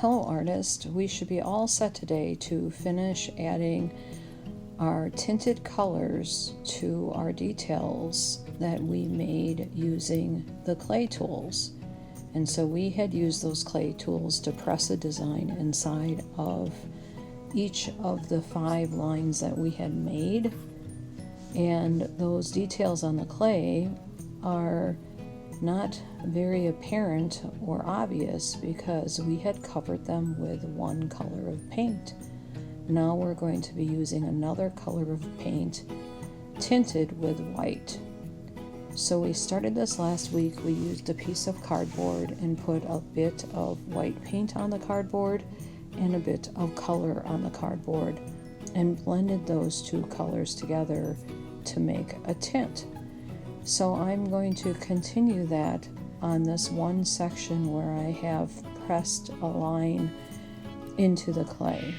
Hello artist, we should be all set today to finish adding our tinted colors to our details that we made using the clay tools. And so we had used those clay tools to press a design inside of each of the 5 lines that we had made, and those details on the clay are not very apparent or obvious because we had covered them with one color of paint. Now we're going to be using another color of paint tinted with white. So we started this last week. We used a piece of cardboard and put a bit of white paint on the cardboard and a bit of color on the cardboard and blended those 2 colors together to make a tint. So I'm going to continue that on this one section where I have pressed a line into the clay.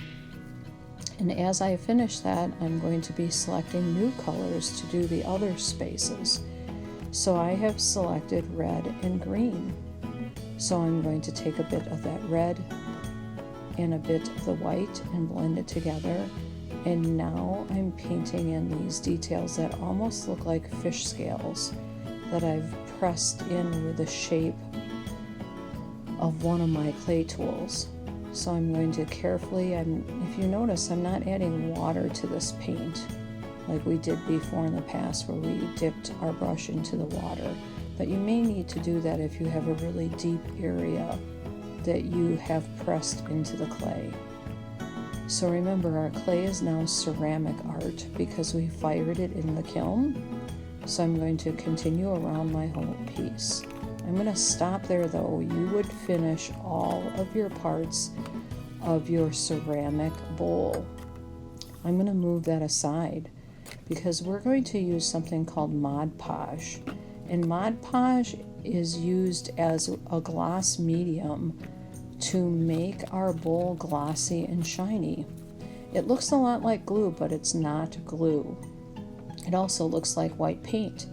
And as I finish that, I'm going to be selecting new colors to do the other spaces. So I have selected red and green. So I'm going to take a bit of that red and a bit of the white and blend it together. And now I'm painting in these details that almost look like fish scales that I've pressed in with the shape of one of my clay tools. So I'm going to carefully, if you notice, I'm not adding water to this paint like we did before in the past where we dipped our brush into the water. But you may need to do that if you have a really deep area that you have pressed into the clay. So remember, our clay is now ceramic art because we fired it in the kiln. So I'm going to continue around my whole piece. I'm going to stop there though. You would finish all of your parts of your ceramic bowl. I'm going to move that aside because we're going to use something called Mod Podge. And Mod Podge is used as a gloss medium to make our bowl glossy and shiny. It looks a lot like glue, but it's not glue. It also looks like white paint,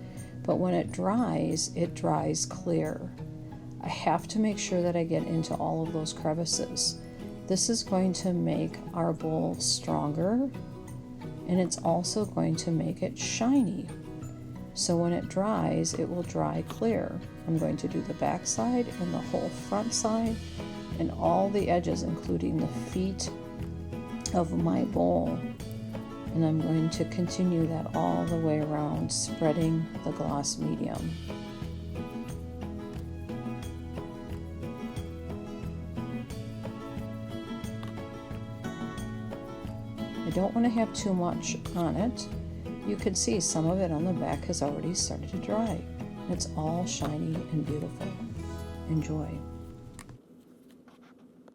but when it dries clear. I have to make sure that I get into all of those crevices. This is going to make our bowl stronger, and it's also going to make it shiny. So when it dries, it will dry clear. I'm going to do the back side and the whole front side and all the edges, including the feet of my bowl. And I'm going to continue that all the way around, spreading the gloss medium. I don't want to have too much on it. You can see some of it on the back has already started to dry. It's all shiny and beautiful. Enjoy.